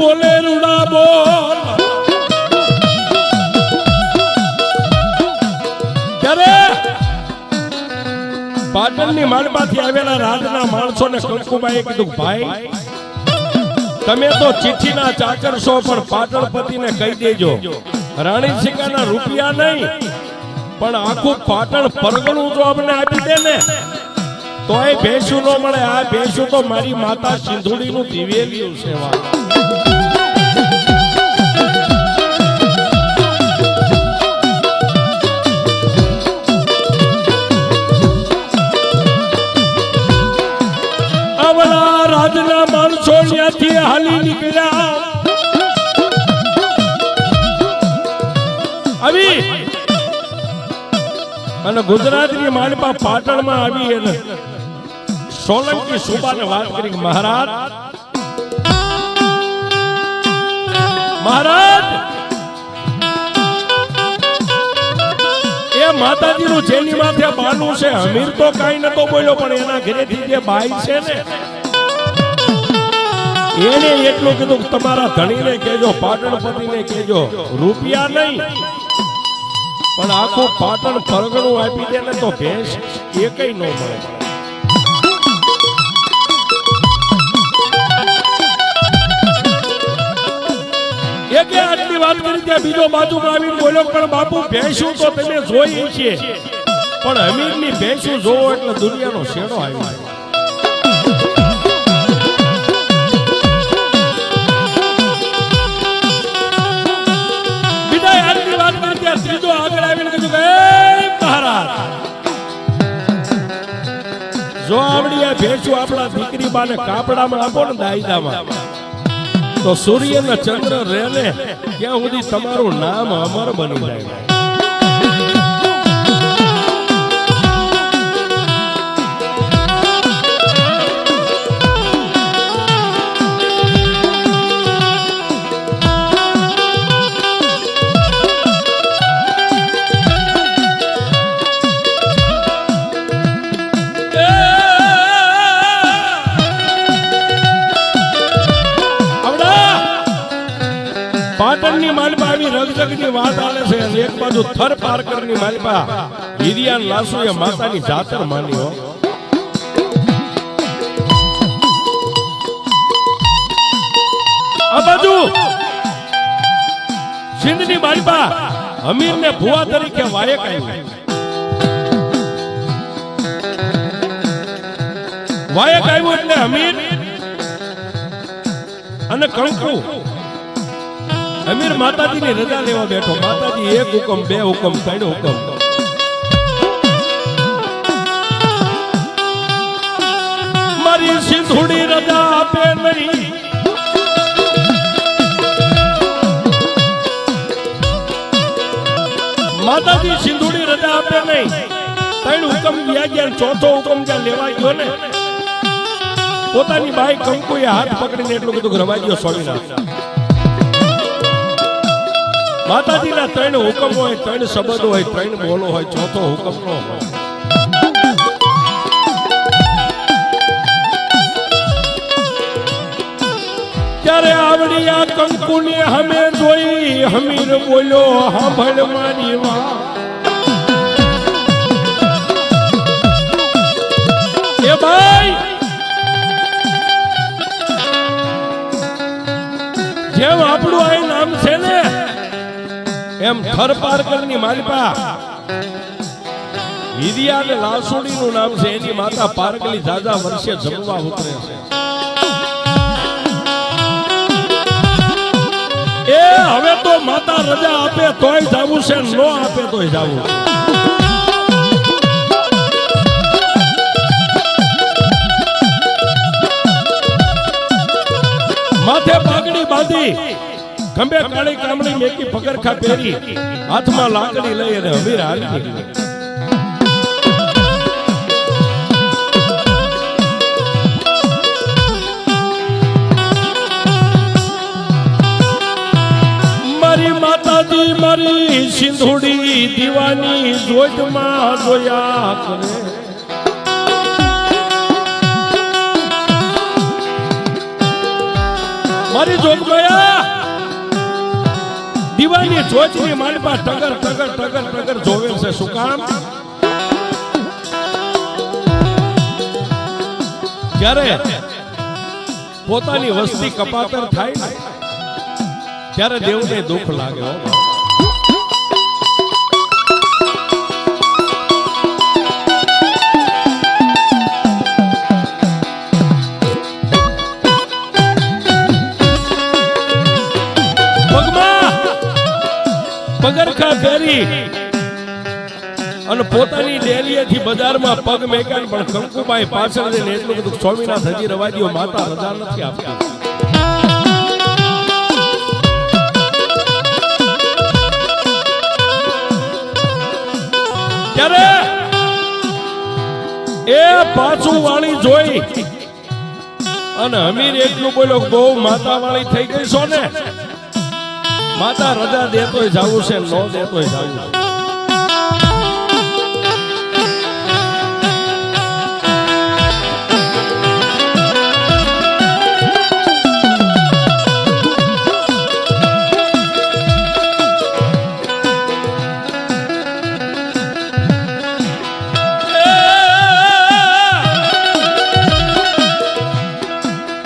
બોલે રૂડા બોલ ત્યારે પાટણની માલમાંથી આવેલા રાજના માણસોને કંકુબાઈએ કીધું ભાઈ તમે તો ચિઠ્ઠીના ચાકર છો પણ પાટણપતિને કહી દેજો રાણી સિક્કાના રૂપિયા નહીં પણ આખું પાટણ પરગણું જો અમને આપી દે ને તોય ભેંસું ન મળે આ ભેંસું તો મારી માતા સિંધુડીનું દિવેલિયું છે આવડા રાજના માણસો ત્યાંથી હાલી નીકળ્યા આવી અને ગુજરાતની માલપા પાટણમાં આવી અને સોલંકી સુબાને વાત કરી મહારાજ એ માતાજીનું જેની માથે બાનું છે અમીર તો કાઈ નતો બોલ્યો પણ એના ઘરેથી જે બાઈ છે ને એને એટલું કીધું તમારા ધણીને કહેજો પાટણપતિને કહેજો રૂપિયા નહીં પણ આખું પાટણ પરગણું આપી દે ને તો ભેંસ એકઈ ન મળે એકે આટલી વાત કરી ત્યાં બીજો બાજુમાં આવીને બોલ્યો પણ બાપુ ભેંસું તો તમે જોઈ છે પણ અમીરની ભેંસું જોવો એટલે દુનિયાનો શેડો આવ્યો ત્રીજો આગળ આવીને કીધું કે મહારાજ જો આવડી આ ભેંસું આપણા દીકરી બાને કાપડામાં આપો ને દાયદામાં તો સૂર્ય ને ચંદ્ર રહે ને ત્યાં સુધી તમારું નામ અમર બની જાય પાટણની માલપા આવી રગજગની વાત આલે છે અને એક બાજુ થર પારકરની માલપા હિરિયાન લાસુએ માતાની જાતર માની હો આ બાજુ સિંધની માલપા અમીરને ભુવા તરીકે વાયક આવ્યું એટલે અમીર અને કંકુ અમીર માતાજીની રજા લેવા બેઠો માતાજી એક હુકમ બે હુકમ ત્રણ હુકમ મારી સિંધુડી રજા આપે નહીં માતાજી સિંધુડી રજા આપે નહીં ત્રણ હુકમ ગયા ચોથો હુકમ જ્યાં લેવા ગયો ને પોતાની બાઈ કંકુએ હાથ પકડીને એટલું કીધું રવા ગયો સ્વામિનાથ માતાજીના ત્રણ હુકમ હોય ત્રણ શબ્દો હોય ત્રણ બોલો હોય ચોથો હુકમ નો હોય ત્યારે આવડી આ કંકુની હમે જોઈ હમીર બોલ્યો સાંભળ મારી વાત એ ભાઈ જેમ આપણું આ નામ છે ને એમ થર પારકરની માલપા હિરિયા અને લાસુડી નું નામ છે એની માતા પારકલી જાજા વર્ષે જમવા ઉતરે છે એ હવે તો માતા રજા આપે તોય જાવું છે નો આપે તોય જાવું માથે પાઘડી બાંધી ખંભે કાળી કામણી મેકી પગરખા પહેરી હાથમાં લાકડી લઈ અને અમીર હાલી નીકળી મારી માતાજી મારી સિંધુડી દીવાની જોજમાં જોયા કરે મારી જોગમાયા દીવાની જોજની માલપા ટગર ટગર ટગર ટગર જોવે છે શું કામ? જ્યારે પોતાની વસ્તી કપાતર થાય ને ત્યારે દેવને દુઃખ લાગે હો. પગરખા કરી અને પોતાની ડેલીએથી બજારમાં પગ મેકાય પણ કંકુબાઈ પાછળ જઈને એટલું બધું સ્વામીનાથ હજી રવાજીઓ માતા રજા નથી આપતી. ત્યારે એ પાછું વાળી જોઈ અને અમીર એટલું બોલ્યો બહુ માતા વાળી થઈ ગઈ છો ને, માતા રજા દેતોય જાવું છે, નો દેતોય જાવું છે.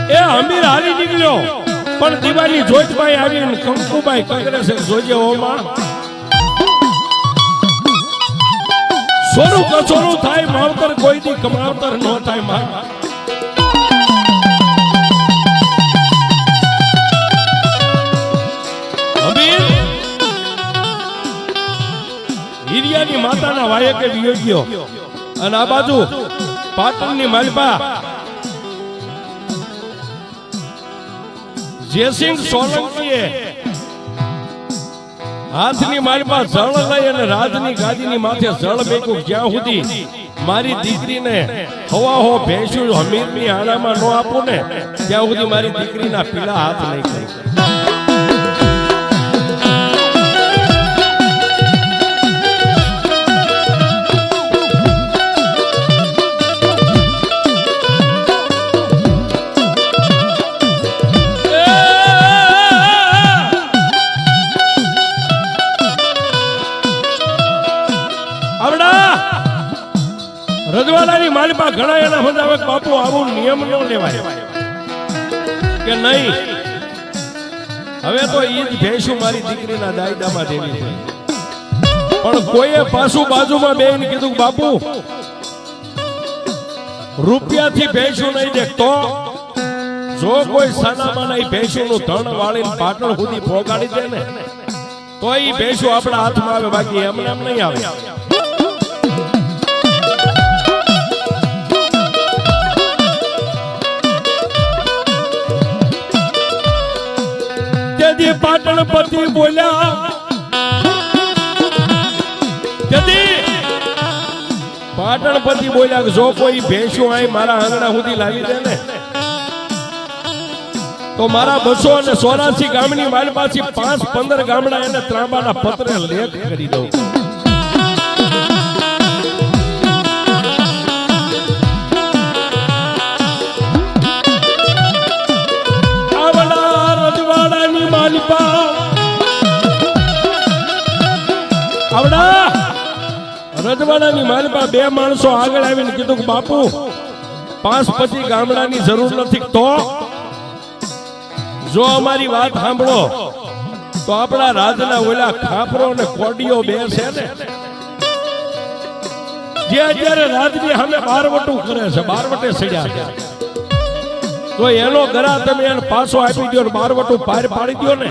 એ અમીર હારી નીકળ્યો પણ દિવાળી જોજભાઈ આવીને કંકુબાઈ કગરે છે જોજે ઓમાં સોનું કચોરું થાય માવતર કોઈ દી કમાવતર ન થાય માં. અમીર હિરિયાની માતાના વાયકે વિયો ગયો અને આ બાજુ પાટણની માલપા જયસિંહ સોલંકીએ હાથની માલમાં જળ લઈ અને રાજની ગાદીની માથે જળ મેક્યું. જ્યાં સુધી મારી દીકરીને હવા હો ભેંસું હમીરની આણામાં ન આપું ને ત્યાં સુધી મારી દીકરીના પીળા હાથ નહીં કરી. રજવાડાની માલપા ઘણા એના સમજાવે બાપુ આવું નિયમ ન લેવાય કે નહીં, હવે તો ઈ જ ભેંસું મારી દીકરીના દાયદામાં દેવી છે. પણ કોઈએ પાછું બાજુમાં બેહીને કીધું બાપુ રૂપિયાથી ભેંસું નહીં દેખતો, જો કોઈ સાનામાના ઈ ભેંસુનું ધણ વાળીને પાટણ સુધી પહોંચાડી દે ને તો ઈ ભેંસું આપણા હાથમાં આવે, બાકી એમને એમ નહીં આવે. પાટણપતિ બોલ્યા પાટણપતિ બોલ્યા કે જો કોઈ ભેંસું આય મારા આંગણા સુધી લાવી દે ને તો મારા 284 ગામની માલપાથી 5-15 ગામડા એને ત્રાંબાના પત્રે લેખ કરી દઉં. રજવાડાની માલપા બે માણસો આગળ આવીને કીધું કે બાપુ 5-25 ગામડાની જરૂર નથી, તો જો અમારી વાત સાંભળો તો આપણા રાજના ઓલા ખાપરો અને કોડીઓ બે છે ને જે અત્યારે રાજની સામે બારવટું કરે છે, બારવટે સડ્યા છે, તો એનો ગરા તમે એને પાછો આપી દો, બારવટું પાર પાડી દો ને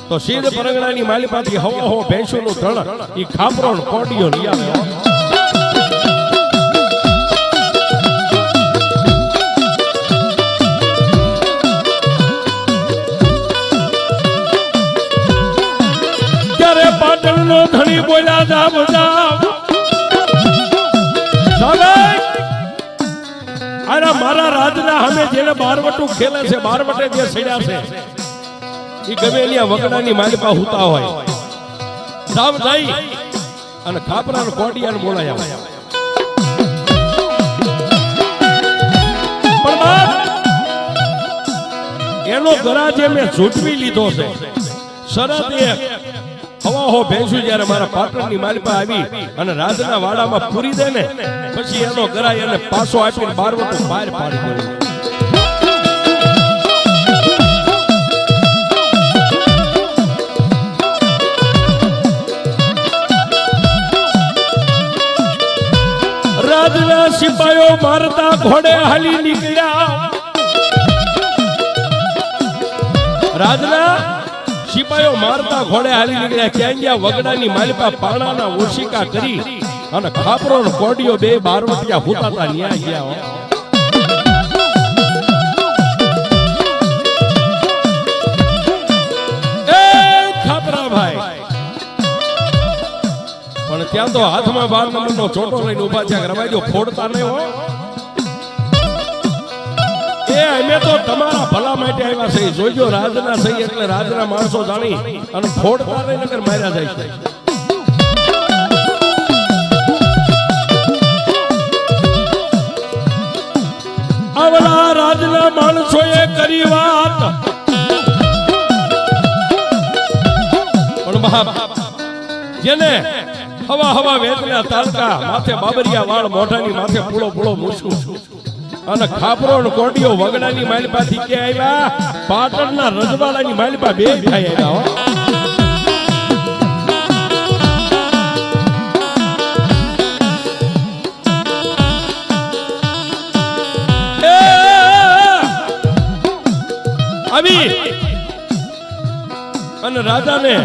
તો સીધ પરગણાની માલિપાથી હવા હો ભેંસુનું ધણ ઈ ખાપરો ને કોડીઓ લઈ આવે. ત્યારે પાટણનો ધણી બોલ્યા જા બધા અરે મારા રાજના સામે જેને બારવટું ખેલે છે, બારવટે જે સડ્યા છે ઈ ગમેલિયા વગડાની માલિપા હુતા હોય સાવ જાય અને ખાપરા કોડિયાને બોલાયા. પણ એનો ગરા જે મેં ઝૂંટવી લીધો છે. શરત એક, હવા હો ભેંસુ જ્યારે મારા પાટણની માલિપા આવી અને રાજના વાડામાં પૂરી દે ને પછી એનો ગરા એને પાછો આપીને બારવટું બહાર પાડી દેવું. રાજના સિપાહીઓ મારતા ઘોડે હાલી નીકળ્યા. રાજના સિપાહીઓ મારતા ઘોડે હાલી નીકળ્યા. ક્યાં ગયા? વગડાની માલિપા પાણાના ઓશિકા કરી અને ખાપરો ને કોડીઓ બે બારવટિયા હુતાતા ન્યા ગયા. એ ખાપરા ભાઈ પણ ત્યાં તો હાથમાં 12 નંબરનો ચોટો લઈને ઉભા છે. રવાજો ફોડતા નહીં હો. એ અમે તો તમારા ભલા માટે આવ્યા છે. જોઈજો રાજના થઈ એટલે રાજના માણસો જાણી અને ફોડતા નહીં નકર માર્યા જાય છે. આવલા રાજના માણસોએ કરી વાત પણ બાપ જેને હવા હવા વેદના તાલકા માથે બાબરિયા વાળ મોઢાની માથે પૂળો પૂળો મૂછું અને ખાપરો ને કોડીઓ વગડાની માલિપાથી કે આવ્યા પાટણના રજવાડાની માલિપા બે ભાઈ આવ્યા. આવી અને રાજાને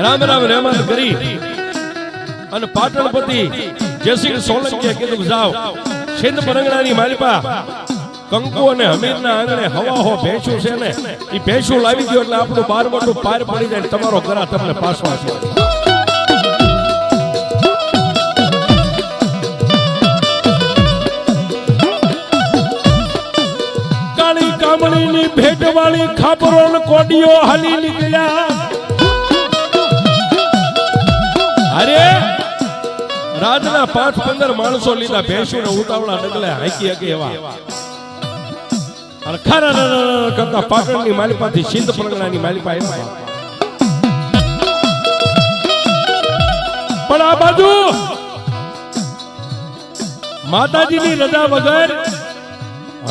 રામ રામ રહેમાન કરી અને પાટણપતિ જયસિંહ સોલંકીએ કીધું જાઓ સિંધ પરંગણાની માલિપા કંકુ અને હમીરના આંગણે હવા હો ભેંસું છે ને એ ભેંસું લાવી દો એટલે આપણું બારવટું પાર પડી જાય તમારો ઘરા તમને પાછો આપશે. કાળી કામળીની ભેટ વાળી ખાપરો ને કોડીઓ હાલી નીકળ્યા. અરે રાજના 5-15 માણસો લીધા. ભેંસુને ઉતાવળા ડગલે હાંકી હકે એવા અને ખરા કરતા પાટણની માલિપાથી સિંધ પરંગણાની માલિપા આવ્યા. પણ આ બાજુ માતાજીની રજા વગર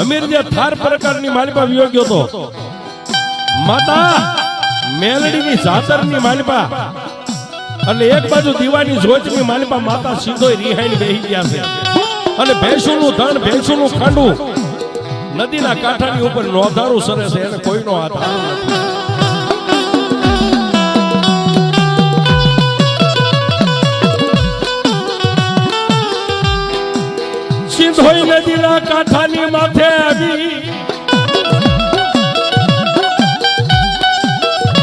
હમીર જે થાર પ્રકારની માલિપા વિયો ગયો તો માતા મેલડીની જાતરની માલિપા એટલે એક બાજુ દીવાની જોજની માલિપા માતા સીધો રિહાઈને બેહી ગયા છે અને ભેંસુનું ધન ભેંસુનું ખાંડું નદીના કાંઠાની ઉપર નોંધારું સરે છે એને કોઈનો હાથ નથી. સિંધોઈ નદીના કાંઠાની માથે આવી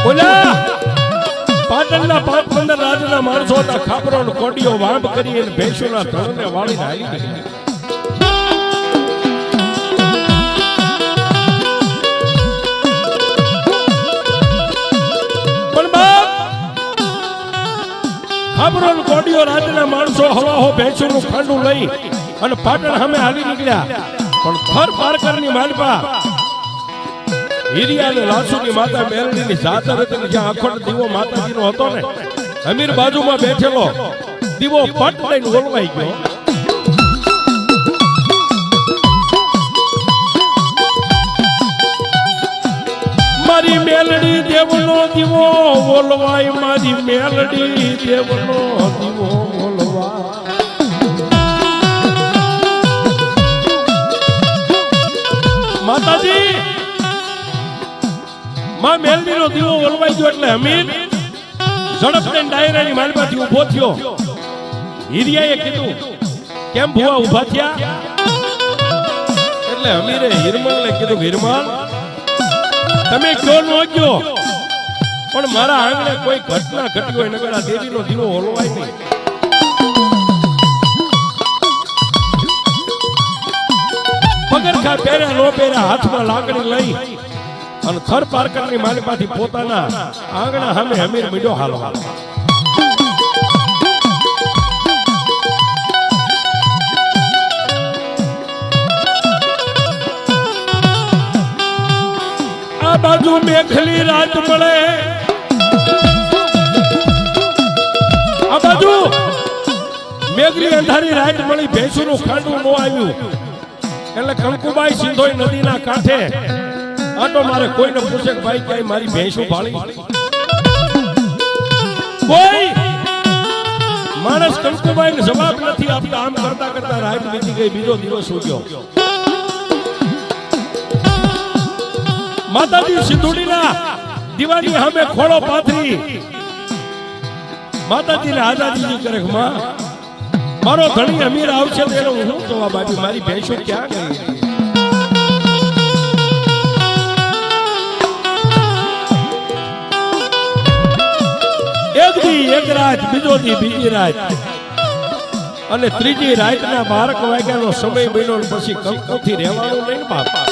બોલા પાટણના 5-15 રાજના માણસો હતા. ખાપરો ને કોડીઓ વાંભ કરી અને ભેંસોના ધણને વાળીને હાલી ગયા. પણ બાપ ખાપરો ને કોડીઓ રાજના માણસો હવા હો ભેંસોનું ખાંડું લઈ અને પાટણ સામે હાલી નીકળ્યા. પણ થર પારકરની માલિપા હિરિયા ને લાસુની માતા મેલડીની જાતર હતી જ્યાં અખંડ દીવો માતાજીનો હતો ને અમીર બાજુમાં બેઠેલો દીવો પટ લઈને ઓલવાઈ ગયો. મારી મેલડી દેવનો દીવો ઓલવાય. મારી મેલડી દેવનો દીવો ઓલવાય. માતાજી માં મેલડીનો દીવો ઓલવાઈ ગયો એટલે અમીર ઝડપથી ડાયરાની માલમાંથી ઊભો થયો. હિરિયાએ કીધું કેમ ભુવા ઊભા થયા? એટલે અમીરે હિરમલને કીધું હિરમલ તમે કયો નો ગયો પણ મારા આંગણે કોઈ ઘટના ઘટી હોય નગર આ દેવીનો દીવો ઓલવાય નહીં. પગરખા પહેર્યા નો પહેર્યા હાથમાં લાકડી લઈ અને થર પારકરની માલિપાથી પોતાના આંગણા સામે અમીર મીડો હાલવા. આ બાજુ મેઘલી રાત મળે, આ બાજુ મેઘલી અંધારી રાત મળી, ભેંસુનું ખાંડું ન આવ્યું એટલે કંકુબાઈ સિંધોઈ નદીના કાંઠે આટો મારે કોઈને પૂછે કે ભાઈ ક્યાંય મારી ભેંસું ભાળી? કોઈ માણસ કંકુબાઈને જવાબ નથી આપતા. આમ કરતા કરતા રાત વીતી ગઈ, બીજો દિવસ ઉગ્યો. માતાજી સિંધુડીના દીવાની સામે ખોળો પાથરી માતાજીને આઝાદી કરે. માં મારો ધણી અમીર આવશે તો એનો હું જવાબ આપી? મારી ભેંસો ક્યાં ગઈ? એક દી એક રાત, બીજો દી બીજી રાત, અને ત્રીજી રાતના 12 વાગ્યાનો સમય બન્યો. પછી કંકુથી રહેવાનું નહીં ને બાપા.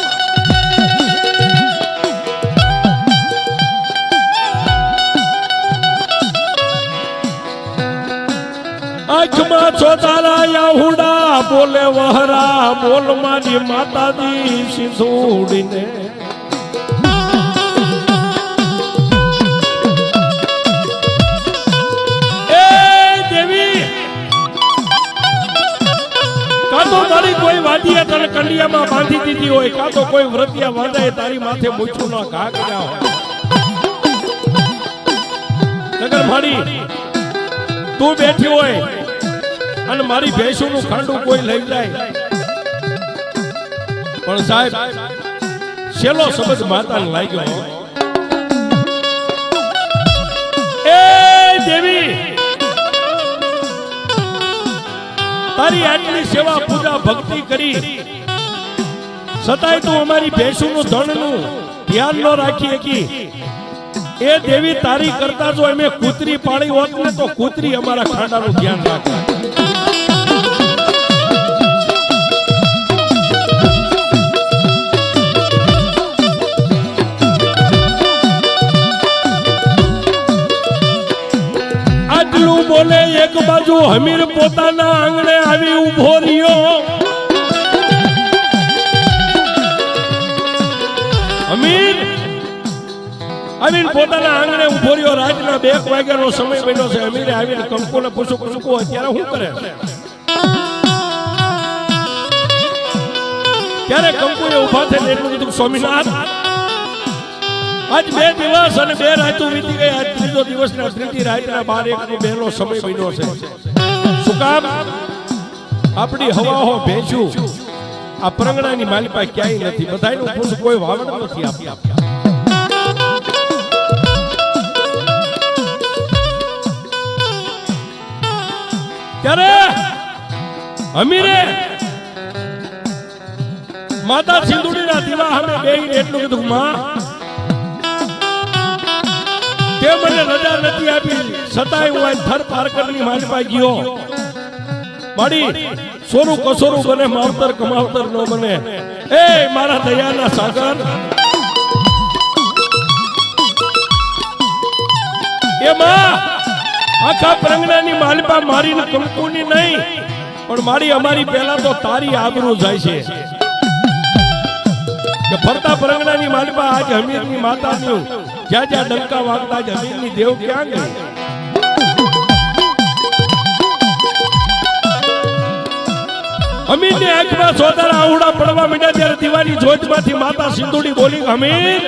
આંખમાં ચોતારા યાહુડા બોલે વહરા, બોલ મારી માતાજી સિંધુડીને. તારી કોઈ વાદીએ તને કંડિયામાં બાંધી દીધી હોય, કાં તો કોઈ વ્રતિયા વાંધાએ તારી માથે મૂછું ના ઘા કર્યા હોય. નગર માડી તું બેઠી હોય અને મારી ભેંસુનું ખાંડું કોઈ લઈ જાય, પણ સાહેબ છેલ્લો શબ્દ માતાને લાગ્યો. એ દેવી, તારી આટલી સેવા પૂજા ભક્તિ કરી છતાંય તું અમારી ભેંસુનું ધનનું ધ્યાન ન રાખી શકી. એ દેવી, તારી કરતા જો અમે કૂતરી પાળી હોત ને તો કૂતરી અમારા ખાંડાનું ધ્યાન રાખે. આટલું બોલે એક બાજુ હમીર પોતાના આંગણે આવી ઉભો રહ્યો. હમીર આવીને પોતાના આંગણે ઉભો રહ્યો. રાતના 2 વાગ્યાનો સમય બન્યો છે. હમીરે આવીને કંકુને પૂછ્યું, કંકુ અત્યારે શું કરે? ત્યારે કંકુએ ઉભા થઈને એટલું કીધું, સ્વામિનાથ આજ 2 દિવસ અને 2 રાતો વીતી ગઈ. આજ ત્રીજો દિવસ ને ત્રીજી રાતના 12-1 નો સમય બન્યો છે. શું કામ? આપણી હવાહો ભેંસું આ પરંગણાની માલિપા ક્યાંય નથી. બધાયનું પૂછ, કોઈ વાવડ નથી આપતા. ત્યારે અમીરે માતા સિંધુડીના દીવા સામે બેહીને એટલું કીધું, માં તે મને રજા નથી આપી, છતાંય હું આ થર પારકરની માલિપા ગયો. માડી સોરું કસોરું બને, માવતર કમાવતર ન બને. એ મારા દયાના સાગર, એ માં આખા પરંગણાની માલિપા મારીને કંકુની નહીં, પણ મારી અમારી પહેલા તો તારી આબરૂ જાય છે કે ફરતા પરંગણાની માલિપા આજ હમીરની માતાની જ્યાં જ્યાં ડંકા વાગતા જ હમીરની દેવ ક્યાં ગઈ? હમીરની આંખમાં સોદારા આવડા પડવા માંડ્યા. ત્યારે દીવાની જોતમાંથી માતા સિંધુડી બોલી, હમીર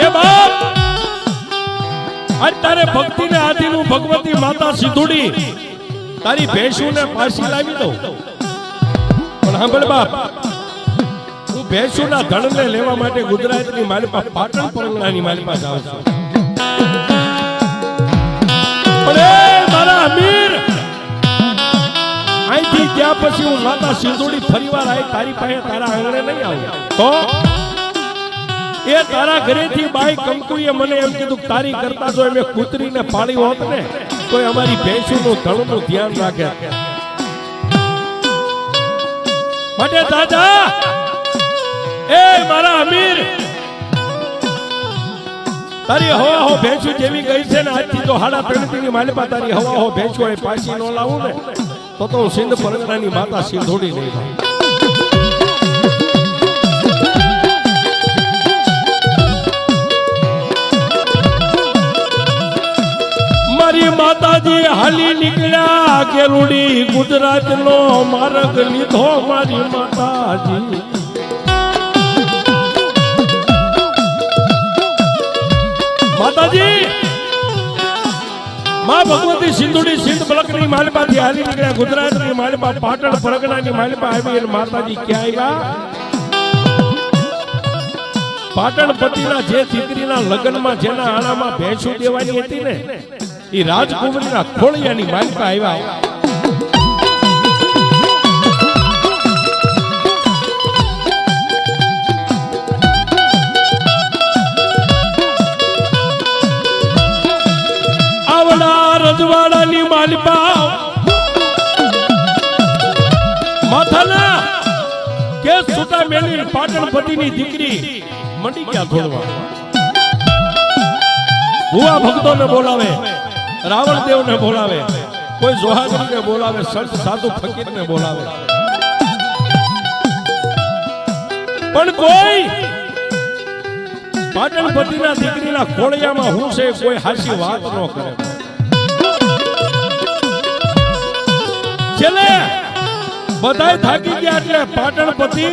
એ બાપ, આજ તારે ભક્તિને આધીનું ભગવતી માતા સિંધુડી તારી ભેંસુને પાછી લાવી દઉં, પણ સાંભળ બાપ, હું ભેંસુના ધણને લેવા માટે ગુજરાતની માલિપા પાટણ પરંગણાની માલિપા જાઉં છું. પણ એ મારા અમીર, અહીંથી ત્યાં પછી હું માતા સિંધુડી ફરીવાર આવી તારી પાસે તારા આંગણે નહીં આવું. તો એ તારા ઘરેથી બાઈ કંકુએ મને એમ કીધું, તારી કરતા જો અમે કૂતરીને પાળી હોત ને તો અમારી ભેંસુનું ધણનું ધ્યાન રાખે. માટે દાદા, એ મારા અમીર, તારી હવા હો ભેંસુ જેવી ગઈ છે ને, આજથી તો 3.5 ની માલિપા તારી હવા હો ભેંસુ હોય પાછી ન લાવું ને તો હું સિંધ પરંગણાની માતા સિંધુડી નહીં. હાલી નીકળ્યા ગેલુડી ગુજરાતનો માર્ગ લીધો મારી માતાજી માતાજી માં ભગવતી સિંધુડી સિંધ બ્લોકની માલપાથી હાલી નીકળ્યા ગુજરાતની માલપા પાટણ પરગણાની માલપા આવી અને માતાજી ક્યાં આવ્યા પાટણ પતિના જે દીકરીના લગ્નમાં જેના આણામાં ભેંસું દેવાની હતી ને એ રાજકુમારીના ખોળિયાની માલપા આવ્યા રજવાડાની માલપા માથાના કેસ છૂટા મેલી પાટણ પતિની દીકરી મંડી ગયા થોડવા ભુવા ભક્તોને બોલાવે રાવણ દેવને બોલાવે કોઈ જોહાગરીને બોલાવે સંત સાધુ ફકીરને બોલાવે પણ કોઈ પાટણ પતિના દીકરીના ખોળિયામાં હું છે કોઈ હાસી વાત ન કરે છેલ્લે બધાય થાકી ગયા એટલે પાટણપતિ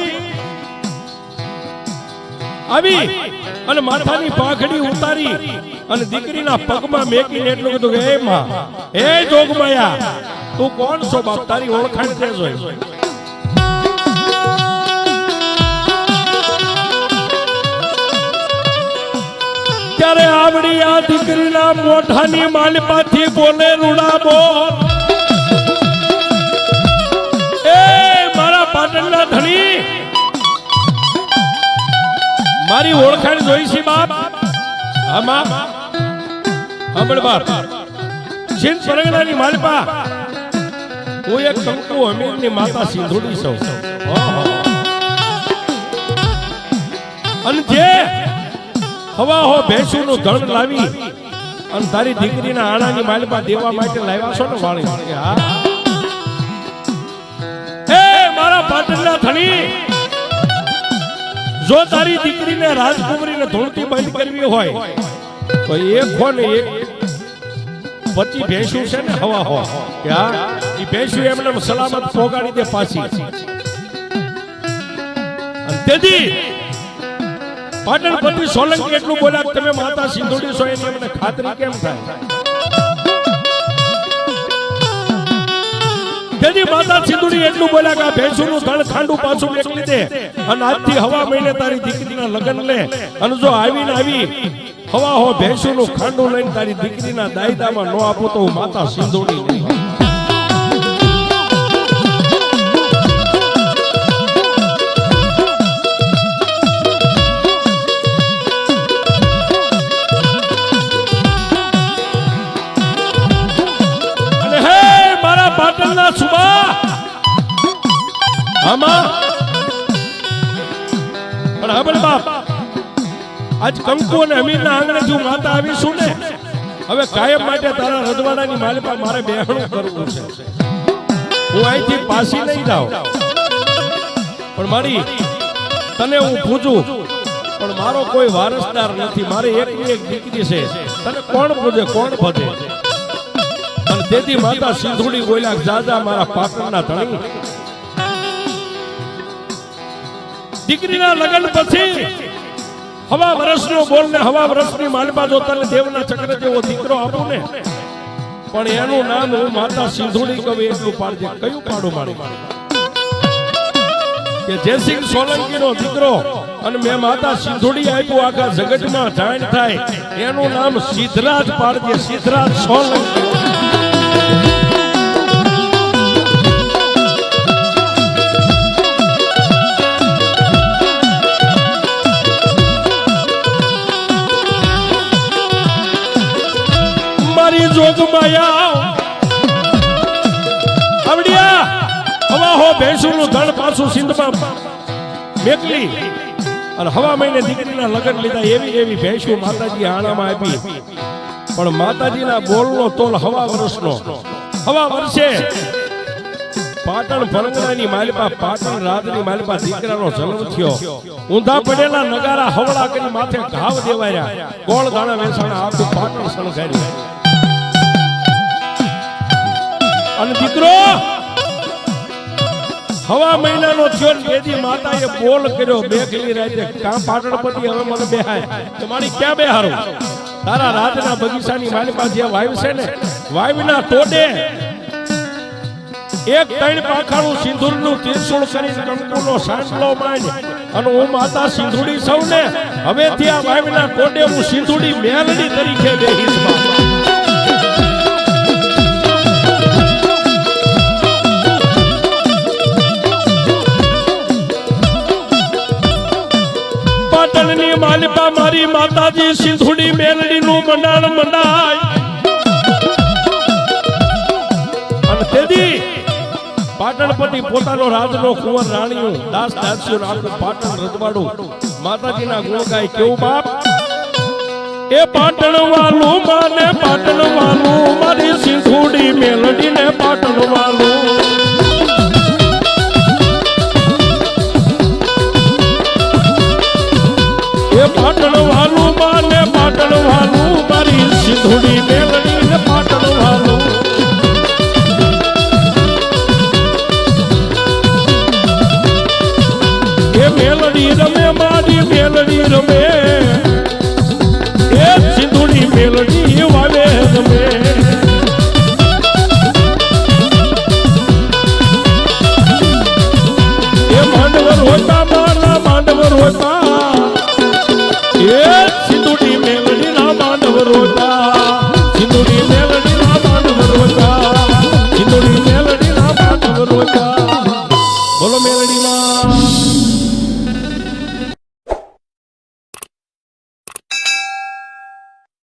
આવી અને માથાની પાંખડી ઉતારી અને દીકરીના પગમાં મેકીને એટલું કીધું કે હે માં હે જોગમાયા તું કોણ છો બાપ તારી ઓળખાણ તે જોઈ ત્યારે આવડી આ દીકરીના મોઢાની માલપાથી બોલે રૂડા બોલ પાટણના ધણી મારી ઓળખાણ જોઈ છે બાપ આમાં સાંભળ બાપ સિંધ પરગણાની માલપા હું એક કંકુ અમીરની માતા સિંધુડી છું અને જે હવા હો ભેંસુનું ધણ લાવી અને તારી દીકરીના આણાની માલપા દેવા માટે લાવ્યા છો ને વાળી હા પાટણના ધણી જો તારી દીકરીને રાજકુમારીને ધૂળથી બંધ કરવી હોય તો એક હો ને એક 25 ભેંસું છે ને હવા હો ક્યાં એ ભેંસું એમને સલામત પોગાડી દે પાછી તેથી પાટણ પતિ સોલંકી એટલું બોલ્યા તમે માતા સિંધુડી છો એની એમને ખાતરી કેમ થાય તેથી માતા સિંધુડી એટલું બોલ્યા કે ભેંસુનું ધણ ખાંડું પાછું મેકલી દે અને આજથી હવા મહિને તારી દીકરીના લગ્ન લે અને જો આવીને આવી હવા હો ભેંસુનું ખાંડું લઈને તારી દીકરીના દાયદામાં ન આપો તો હું માતા સિંધુડી નહીં પાટણના સુબા આમાં પણ હબલ બાપ આજ કંકુ અને અમીરના આંગણે જો માતા આવીશું ને હવે કાયમ માટે તારા રજવાડાની માલપા મારે બેહણું કરવું છે હું અહીંથી પાછી નહીં જાઉં પણ મારી તને હું પૂછું પણ મારો કોઈ વારસદાર નથી મારે એકની એક દીકરી છે તને કોણ પૂજે કોણ ભજે તેથી માતા સિંધુડી બોલ્યા દાદા મારા પાટણના ધણી દીકરીના લગ્ન પછી હવા વર્ષનો બોલ ને હવા વર્ષની માલપા જો તને દેવના ચક્ર જેવો દીકરો આપું ને પણ એનું નામ હું માતા સિંધુડી કવિ એટલું પાડજે કયું પાડું મારી કે જયસિંહ સોલંકીનો દીકરો અને મેં માતા સિંધુડી આપ્યું આખા જગતમાં જાણ થાય એનું નામ સિદ્ધરાજ પાડજે સિદ્ધરાજ સોલંકી જોગમાયા આવડિયા હવા હો ભેંસુનું ધણ પાછું સિંધમાં મેકલી અને હવા મહિને દીકરીના લગ્ન લીધા એવી એવી ભેંસું માતાજી આણામાં આપી પણ માતાજીના બોલનો તોલ હવા વર્ષનો હવા વર્ષે પાટણ પરગણાની માલપા પાટણ રાજની માલપા દીકરાનો જન્મ થયો ઊંધા પડેલા નગારા હવળા કરી માથે ઘાવ દેવાયા ગોળ દાણા વેસાણા આખું પાટણ શણગાર્યું અને દીકરો હવા મહિનાનો થયો ને બેજી માતાએ બોલ કર્યો બે ગલી રાતે કાં પાટણપતિ હવે મને બેહાય તમારી ક્યાં બેહારું તારા રાજના બગીચાની મારી પાસે જે વાવ છે ને વાવના ટોડે એક ત્રણ પાખાનું સિંદૂરનું ત્રિશુળ કરીને કંકુનો સાંડલો માંડ અને હું માતા સિંધુડી સૌ ને હવેથી આ વાવના ટોડે હું સિંધુડી મેલડી તરીકે બેહીશ પાટણની માલિકા મારી માતાજી સિંધુડી મેલડીનું મંડાણ મંડાય અને તેદી પાટણપતિ પોતાનો રાજનો કુંવર રાણીઓ દાસ દાસીઓ આખું પાટણ રજવાડું માતાજીના ગુણ ગાય કેવું બાપ એ પાટણ વાલું માને પાટણ વાલું મારી સિંધુડી મેલડી ને પાટણ વાલું એ પાટણ વાલું માને પાટણ વાલું મારી સિંધુડી મેલડી ને પાટણ વાલું મેલડી રમે મારી મેલડી રમે એ સિંધુડી મેલડી વાવે રમે એ માંડવર હોતા મારા માંડવર હોતા એ સિંધુડી મેલડી ના માંડવર હોતા સિંધુડી